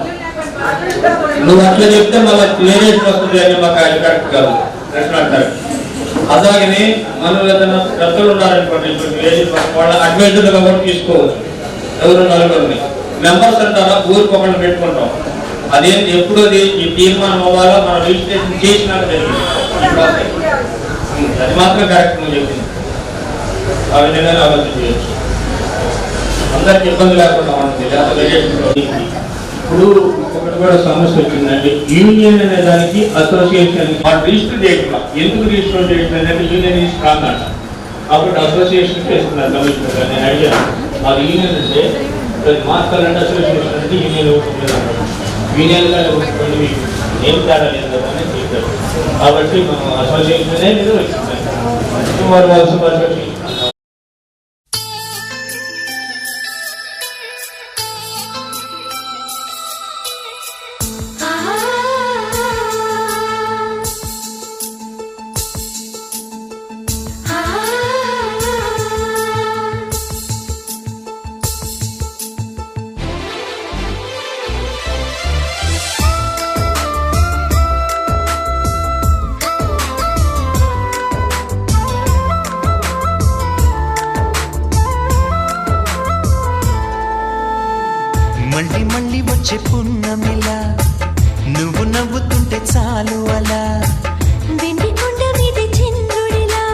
నువ్వు అట్లా చెప్తే మళ్ళీ క్లియరేషన్ వస్తుంది అని మాకు ఆయన కరెక్ట్ కాదు. అలాగనే మనం ఏదైనా పెద్దలు ఉన్నారనుకోండి, వాళ్ళ అడ్వైజర్లుగా కూడా తీసుకోవచ్చు. ఎవరు నలుగురిని మెంబర్స్ అంటారా, ఊరికి ఒకళ్ళు పెట్టుకుంటాం. అదేంటి ఎప్పుడు అది ఈ తీర్మానం అవ్వాలో మనం రిజిస్ట్రేషన్ చేసినాక జరిగింది. అది మాత్రం కరెక్ట్ నువ్వు చెప్పింది. ఆ విధంగానే ఆలోచన చేయొచ్చు. అందరికి ఇబ్బంది లేకుండా ఉంటుంది. ఇప్పుడు ఒకటి కూడా సమస్య వచ్చిందండి. యూనియన్ అనే దానికి అసోసియేషన్ రిజిస్టర్ చేయకుండా ఎందుకు రిజిస్టర్ చేయట్లేదు అంటే యూనియన్ ఈజ్ స్ట్రాంగ్ అంట. కాబట్టి అసోసియేషన్ చేస్తున్నారు కమిషనర్ గారు. నేను అడిగాను, అది యూనియన్ అంటే మార్చాలంటే అసోసియేషన్ అంటే యూనియన్ యూనియన్గా మీకు ఏం తేడా లేదు కదా అని చెప్పారు. కాబట్టి మనం అసోసియేషనే మీద వచ్చింది. వారు అసోసియేషన్ మళ్ళీ మళ్ళీ వచ్చే పున్నమిలా నువ్వు నవ్వుతుంటే చాలు అలా వెండి కొండ మీద చంద్రుడిలా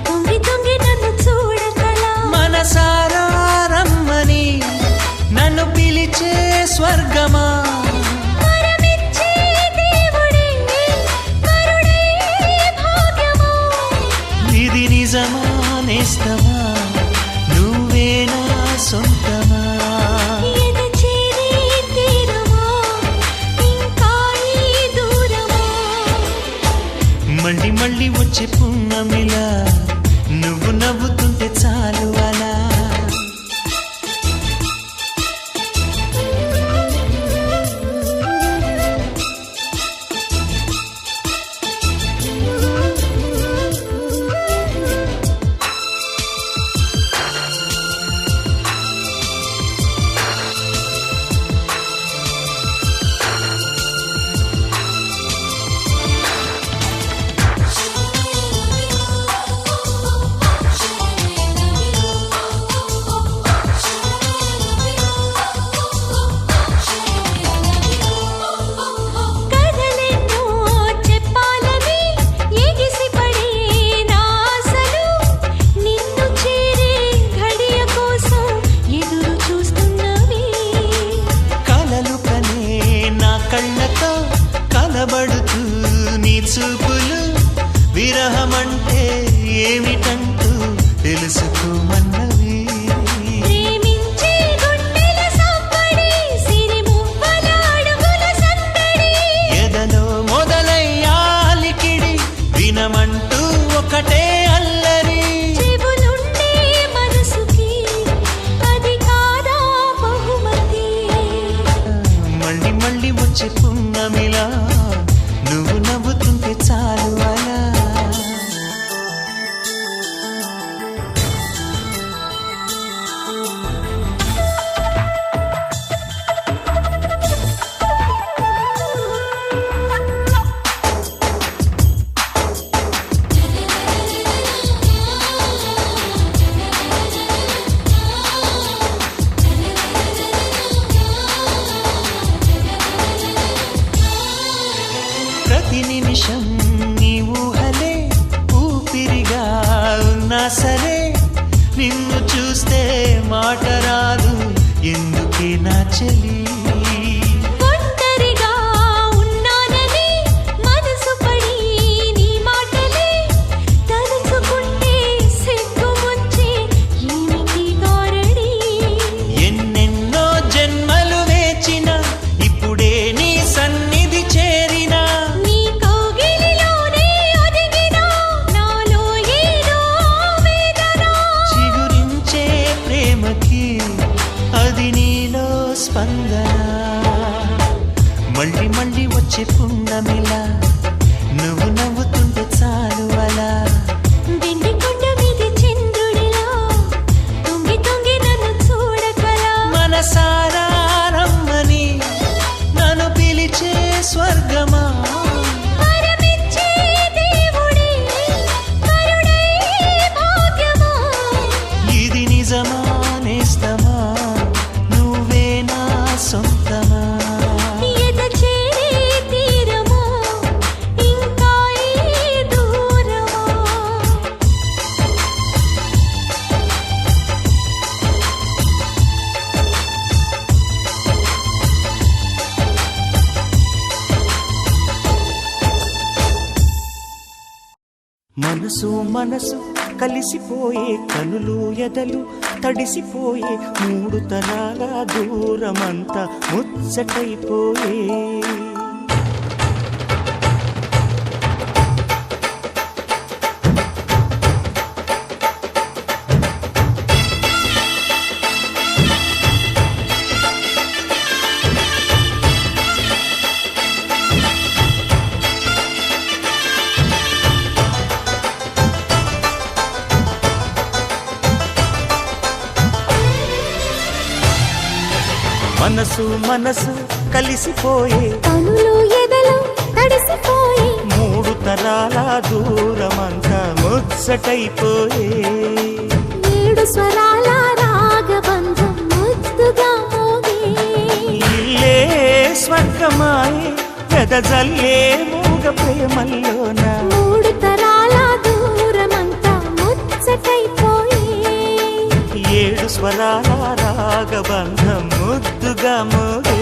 తొంగి తొంగి నన్ను చూడకలా మనసారా రమ్మని నన్ను పిలిచే స్వర్గమా వరమిచ్చే దేవుడే కరుడే భాగ్యమా ఇది నిజమా నేస్తమా నువ్వేనా సొంతమా మళ్ళీ మళ్ళీ వచ్చే పున్నమిలా నువ్వు నవ్వుతుంటే చాలు అలా తడబడుతూ నీ చూపులు విరహమంటే ఏమిటంటూ తెలుసుకోమన్నవి. ప్రేమించే గుండెల సంబడి సిరిమువ్వల అడుగుల సందడి ఎదలో మొదలయ్యాలికిడి వినమంటూ ఒకటే అల్లరి. చెవులుండే మనసుకి అది కాదా బహుమతి. మళ్ళీ మళ్ళీ వచ్చే పున్నమిలా నువ్వు నవ్వుతుంటే చాలు అలా. ప్రతి నిమిషం నీ ఊహలే ఊపిరిగా ఉన్నా సరే నిన్ను చూస్తే మాట రాదు ఎందుకే నా చెలి. ఒంటరిగా ఉన్నానని మనసు పడి నీ మాటలే తలుచుకుంటే సిగ్గుముంచే ఏమిటి గారడి. ఎన్నెన్నో జన్మలు వేచిన ఇప్పుడే నీ సన్నిధి చేరినా నీ కౌగిలిలోనే ఒదిగినా నాలో ఏదో వేదన. చిగురించే ప్రేమకి అది నీలో స్పందన. మళ్ళీ మళ్ళీ వచ్చే పున్నమిలా నువ్వు నవ్వుతుంటే చాలు అలా. వెండి కొండ మీద చంద్రుడిలా తొంగి తొంగి నన్ను చూడకలా. మనసారా రమ్మని నన్ను పిలిచే స్వర్గమా. వరమిచ్చే దేవుడే కరుణై భాగ్యమా. ఇది నిజమా నేస్తమా నువ్వే నా సొంతమా. ఎద చేరే తీరమా ఇంకా ఈ దూరమా. మనసు మనసు కలిసిపోయే కనులు ఎదలు తడిసిపోయే మూడు తరాల దూరమంతా ముచ్చటైపోయే. మనసు మనసు కలిసిపోయే కనులు ఎదలు తడిసిపోయి మూడు తరాల దూరమంతా ముచ్చటైపోయే. ఏడు స్వరాల రాగబంధం ముద్దుగా మోగే. ఇల్లే స్వర్గమాయే పెదజల్లే మూగ ప్రేమల్లోన. మూడు తరాల దూరమంతా ముచ్చటైపోయి ఏడు స్వరాల రాగబంధం ముద్దుగా మోగే.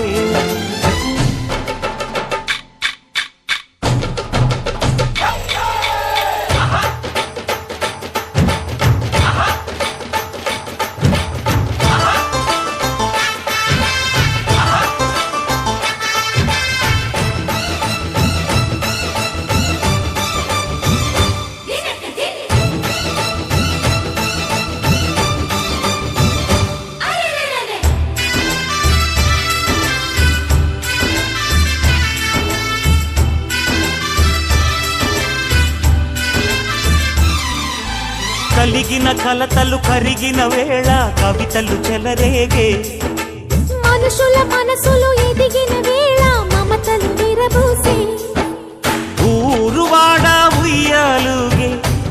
కలిగిన కలతలు కరిగిన వేళ కవితలు చెలరేగే. మనుషుల మనసులు ఎదిగిన వేళ మమతలు విరబూసే. ఊరువాడ ఉయ్యాలుగే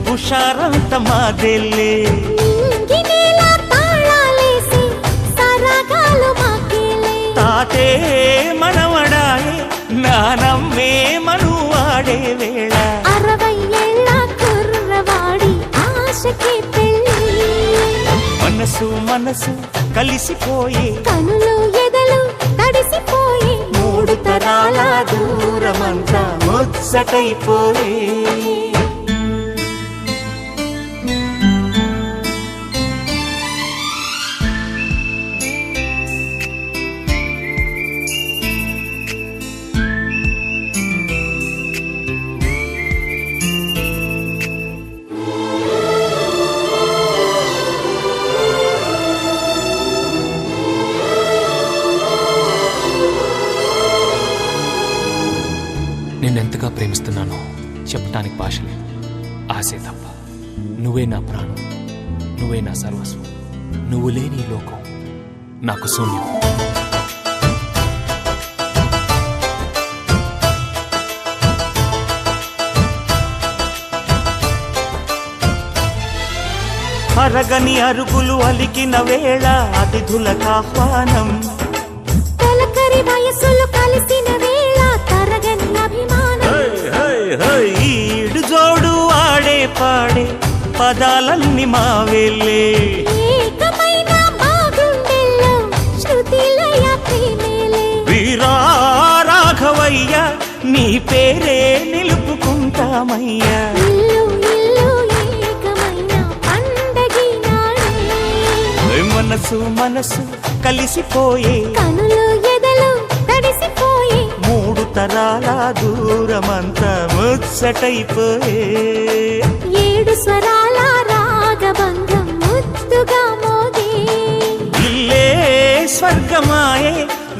హుషారంత మాదెల్లే. నింగినేల తాళాలేసి సరాగాలు మాకేలే. తాతే మనవడాయే నానమ్మే మనువాడే వేళ. 60 ఏళ్ళ కుర్రవాడి ఆశకి పెళ్ళి. మనసు మనసు కలిసిపోయే కనులు ఎదలు తడిసిపోయి మూడు తరాల దూరమంతా ముచ్చటైపోయే. నిన్నెంతగా ప్రేమిస్తున్నానో చెప్పటానికి భాష లేదు, ఆశే తప్ప. నువ్వే నా ప్రాణం, నువ్వే నా సర్వస్వం. నువ్వు లేని ఈ లోకం నాకు శూన్యం. అరగని అరుగులు అలికిన వేళ అతిథులకు ఆహ్వానం. తొలకరి వయసులు కలిసిన వేళ తరగని అభిమానం. ఈడు జోడు ఆడే పాడే పదాలన్నీ మావేలే. ఏకమైన మా గుండెల్లో శృతిలయ ప్రేమేలే. వీరా రాఘవయ్య నీ పేరే నిలుపుకుంటామయ్యా. ఇల్లు ఇల్లు ఏకమైన పండగి నాడే. మనసు మనసు కలిసిపోయే, కనులు ఎదలు తడిసిపోయే. మూడు తరాల దూరమంతా ముచ్చటైపోయే. ఏడు స్వరాల రాగబంధం ముద్దుగా మోగే. ఇల్లే స్వర్గమాయే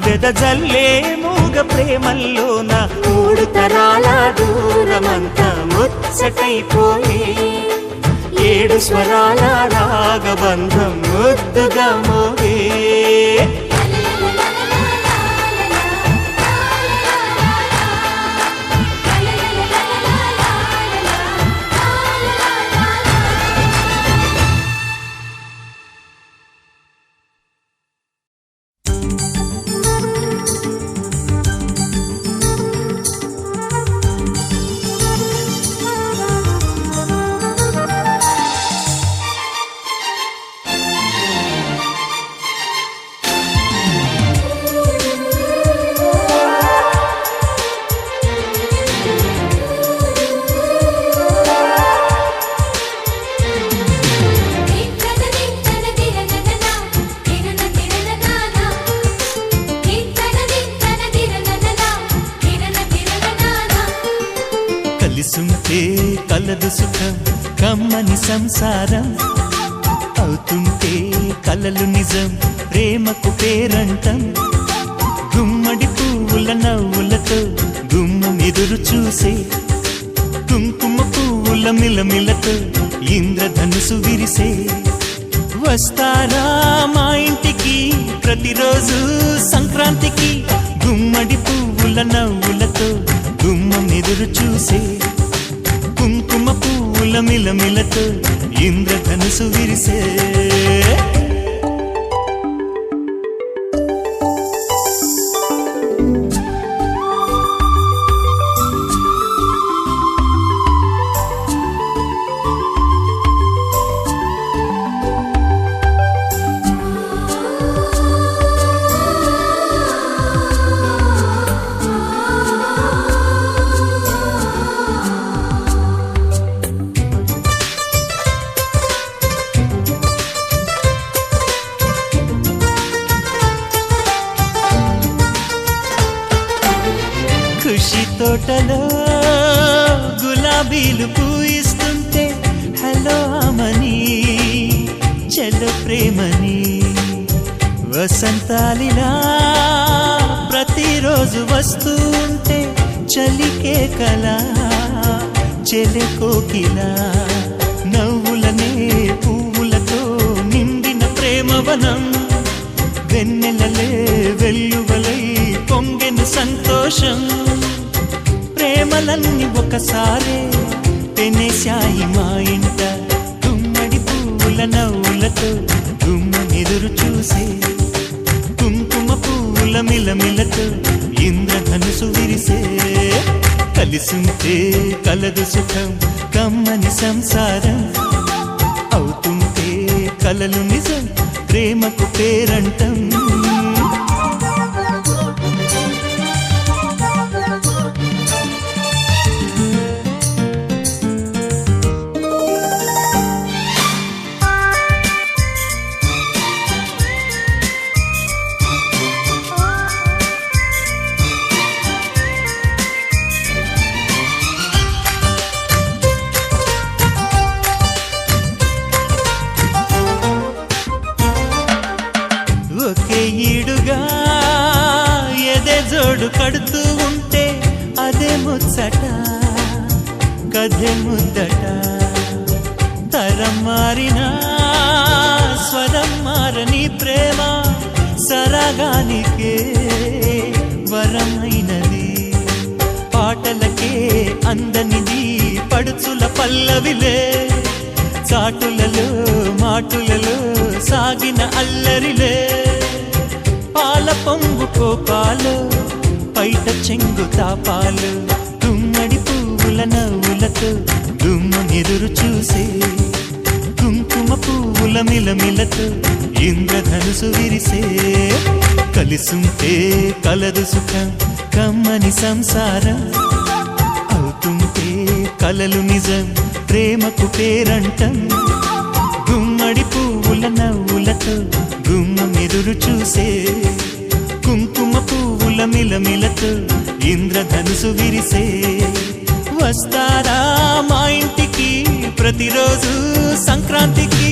వెదజల్లే మూగ ప్రేమల్లోన మూడు తరాల దూరమంతా ముచ్చటైపోయే. ఏడు స్వరాల రాగబంధం ముద్దుగా మోగే. కలిసుంటే కలదు సుఖం కమ్మని సంసారం. అవుతుంటే కలలు నిజం ప్రేమకు పేరంటం. గుమ్మడి పువ్వుల నవ్వులతో గుమ్మం ఎదురు చూసే. కుంకుమ పువ్వుల మిలమిలతో ఇంద్రధనుసు విరిసే. వస్తారా మా ఇంటికి ప్రతిరోజు సంక్రాంతికి. గుమ్మడి పువ్వుల నవ్వులతో గుమ్మం ఎదురు చూసే. కుంకుమ పువ్వుల మిలమిలతో ఇంద్రధనుసు విరిసే. ఖుషి తోటలో గులాబీలు పూయిస్తుంటే హలో అమని చెల్లో ప్రేమని. వసంతాలిలా ప్రతిరోజు వస్తూ ఉంటే చలికే కలా చెలె కోకిలా. నవ్వులనే పువ్వులతో నిండిన ప్రేమవనం. వెన్నెలలే వెల్లువలై పొంగెను సంతోషం. ప్రేమలన్నీ ఒకసారే పెనేశాయి మా ఇంట. గుమ్మడి పువ్వుల నవ్వులతో గుమ్మనెదురు చూసే. కుంకుమ పువ్వుల మిలమిలతో ఇంద్రధనుసు విరిసే. కలిసుంటే కలదు సుఖం కమ్మని సంసారం. అవుతుంటే కలలు నిజం ప్రేమకు పేరంటం. అదే ముచ్చట కథే ముద్దట తరం మారినా స్వరం మారని ప్రేమ సరగానికే వరమైనది పాటలకే అందనిది పడుచుల పల్లవిలే చాటులలో మాటులలో సాగిన అల్లరిలే పాల పొంగు కోపాలు పైట చెంగు తాపాలు గుమ్మడి పువ్వుల నవ్వులతో గుమ్మనెదురు చూసే కుంకుమ పువ్వుల మిలమిలతో ఇంద్రధనుసు విరిసే కలిసుంటే కలదు సుఖం కమ్మని సంసారం అవుతుంటే కలలు నిజం ప్రేమకు పేరంటం గుమ్మడి పువ్వుల నవ్వులతో గుమ్మనెదురు చూసే కుంకుమ పువ్వుల మిలమిలతో ఇంద్రధనుసు విరిసే వస్తారా మా ఇంటికి ప్రతిరోజు సంక్రాంతికి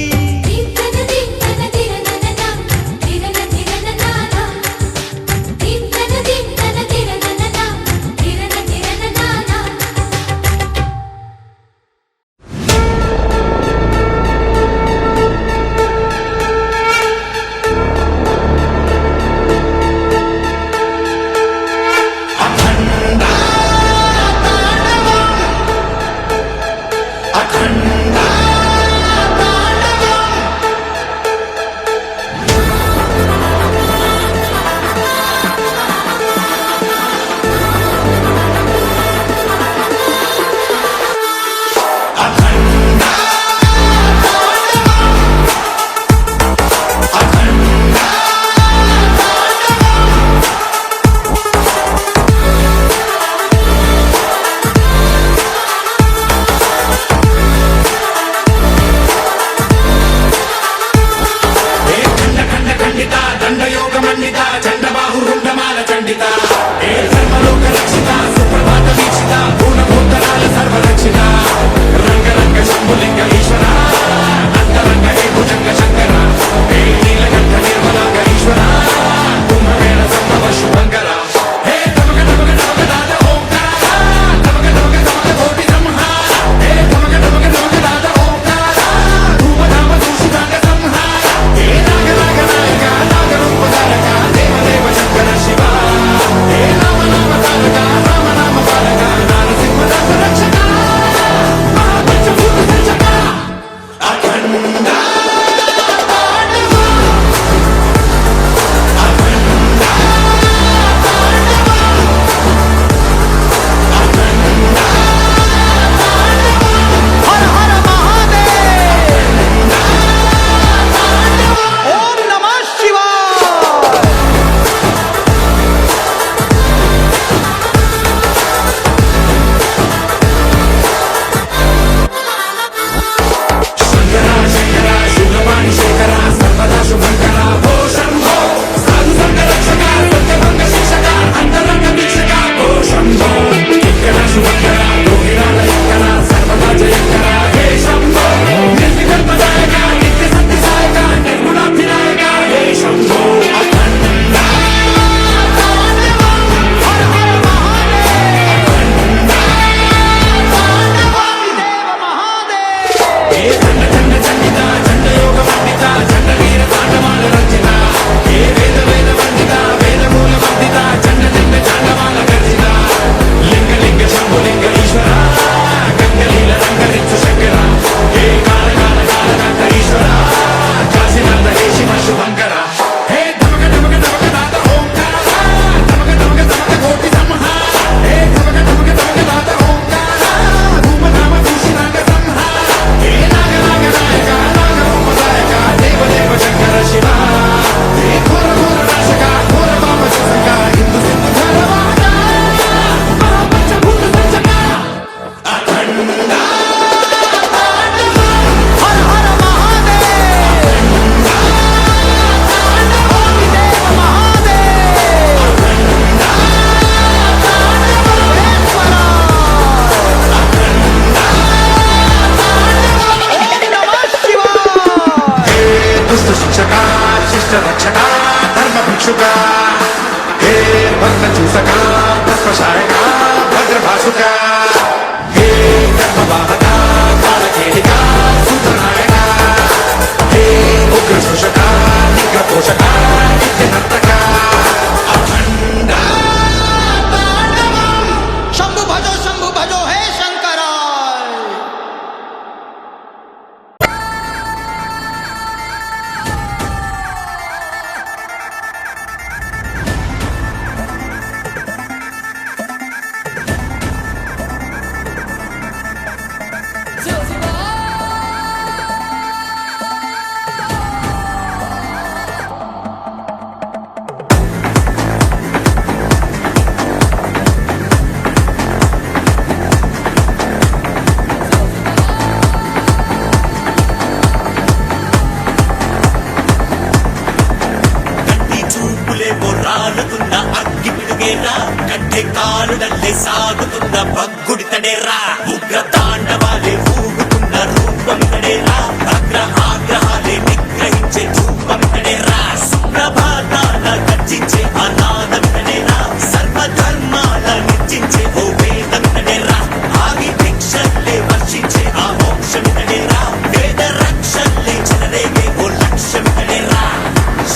కారుడల్లే సాగుతున్న భగ్గుడితడేరా ఉగ్ర తాండవాలే ఊగుతున్న రూపమితడేరా అగ్ర ఆగ్రహాలే నిగ్రహించే ధూపమితడేరా సుప్రభాతాల గర్జించే అనాదమితడేరా సర్వధర్మాల నిర్జించే ఓ వేదమితడేరా ఆగి భిక్షల్లే వర్షించే ఆ మోక్షమితడేరా వేద రక్షల్లే చెలరేగే ఓ లక్ష్యమితడేరా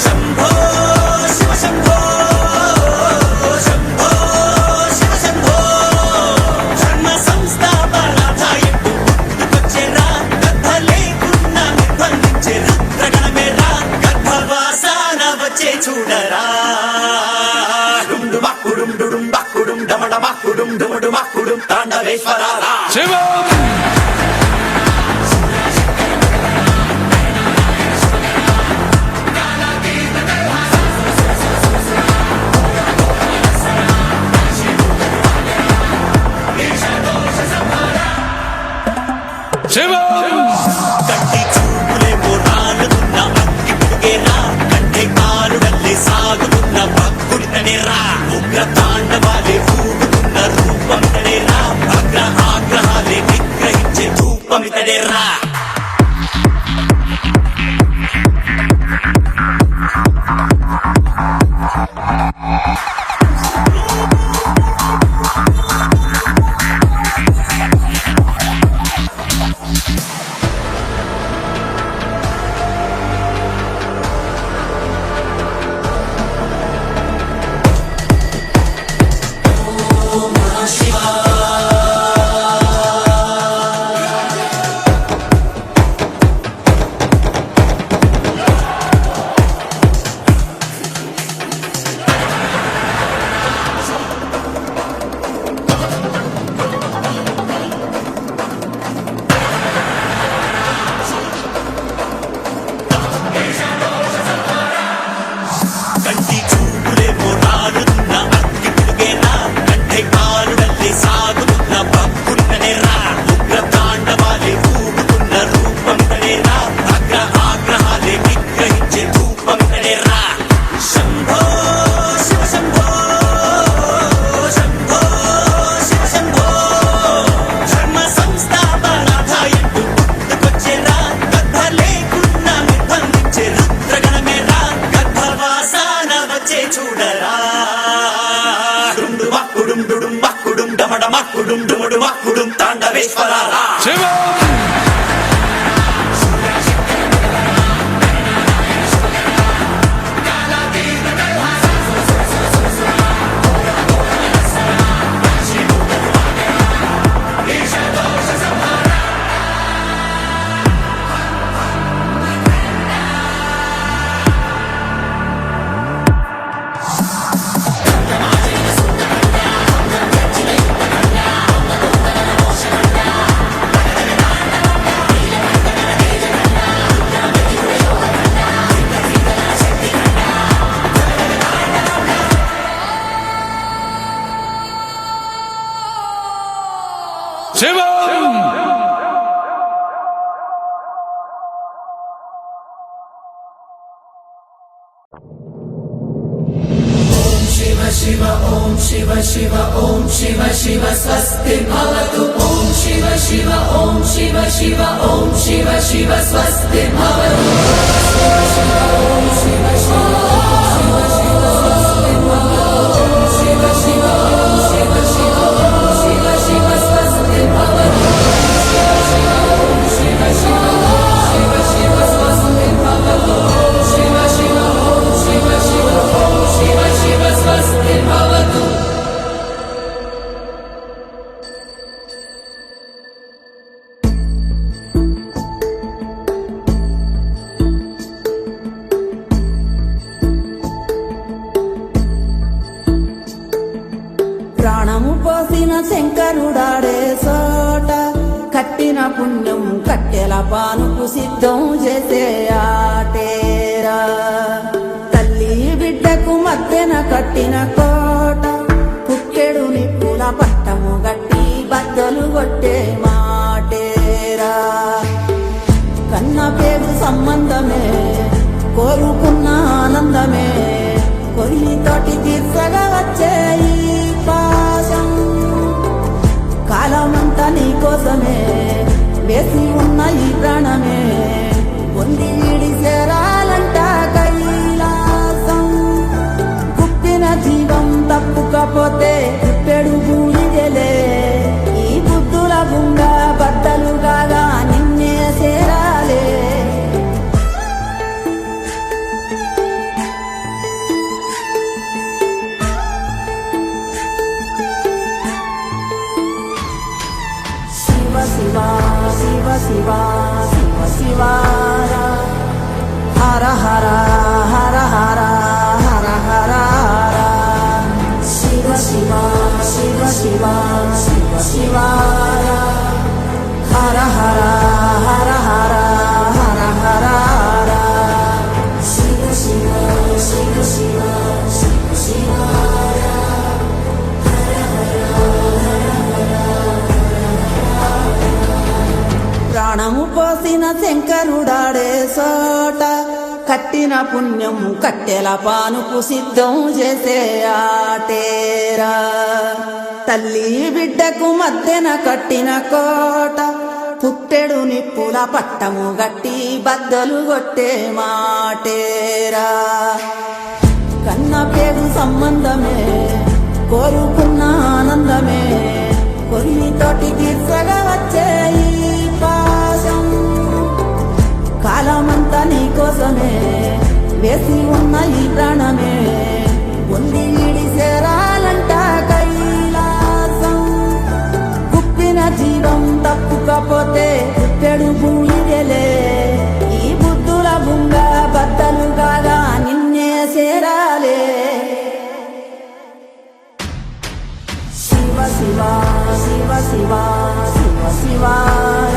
శంభో శివ శంభో శంభో శివ శంభో ధర్మ సంస్థాపనాథాయకు గుర్తుకొచ్చేరా గర్భ లేకున్నా నిర్బంధించే రుద్రగణమేరా గర్భవాసాన వచ్చే చూడరా డుండు మక్కుడుం డుడుం బక్కుడుం డమడ మక్కుడుం డుముడు మక్కుడుం తాండవేశ్వరారా కంటి చూపులే పోరాడుతున్న అగ్గి పిడుగేరా కంటే కారుడల్లే సాగుతున్న భక్తుడితడేరా ఉగ్ర తాండవాలే ఊగుతున్న రూపమితడేరా అగ్ర ఆగ్రహాలే నిగ్రహించే ధూపమితడేరా కంటి చూపులే పోరాడుతున్న అగ్గి పిడుగేరా కంటే కారుడల్లే సాగుతున్న భక్తుడితడేరా ఉగ్ర తాండవాలే ఊగుతున్న రూపమితడేరా అగ్ర ఆగ్రహాలే నిగ్రహించే ధూపమితడేరా శంభో శివ శంభో శంభో శివ శంభో ధర్మ సంస్థాపనాథాయకు గుర్తుకొచ్చేరా గర్భ లేకున్నా నిర్బంధించే రుద్రగణమేరా గర్భవాసాన వచ్చే చూడరా డుండు మక్కుడుం డుడుం మక్కుడుం డమడ మక్కుడుం డుముడు మక్కుడుం తాండవేశ్వరారా शिव शिव ओम शिव शिव ओम शिव शिव स्वस्ति भवतु ओम शिव शिव ओम शिव शिव ओम शिव शिव स्वस्ति भवतु ओम शिव शिव ओम शिव स्वस्ति भवतु ओम शिव शिव ओम शिव शिव ओम शिव शिव स्वस्ति भवतु ओम शिव शिव ओम शिव शिव स्वस्ति भवतु ओम शिव शिव ओम शिव शिव ओम शिव शिव स्वस्ति भवतु ప్రాణము పోసిన శంకరుడాడే సోట కట్టిన పుణ్యం కట్టెల పానుకు సిద్ధం చేసే ఆటేరా తల్లి బిడ్డకు మధ్యన కట్టిన కోట కుక్కెడు నిప్పుల పట్టము గట్టి బద్దలు కొట్టే మాటేరా కన్న పేరు సంబంధమే కోరుకున్న ఆనందమే కొయ్యి తోటి తీర్చగా వచ్చే ఈ పాశం శివ శివ శివాయ హర హర హర హర హర హర శివ శివ శివ శివ శివ శివాయ హర హర హర హర హర హర శివ శివ శివ శివ శివ శివాయ ప్రాణము పోసిన శంకరుడాడే సోట కట్టిన పుణ్యం కట్టెల పానుపు సిద్ధం చేసే ఆటేరా తల్లి బిడ్డకు మధ్యన కట్టిన కోట పుట్టెడు నిప్పుల పట్టము గట్టి బద్దలు కొట్టే మాటేరా కన్న పేరు సంబంధమే కోరుకున్న ఆనందమే కొన్నితోటి తీర్చగా వచ్చే ఈ పాశం కాలమంతా నీ కోసమే వేసి ఉన్న ఈ ప్రాణమే పొంది ఈడి చేరాలంట కైలాసం కుప్పిన జీవం తప్పుకపోతే కుప్పెడు భూమిలే ఈ బుద్ధుల బుంగ బద్దలు కాగా నిన్నే చేరాలే శివ శివ శివ శివ శివ శివాయ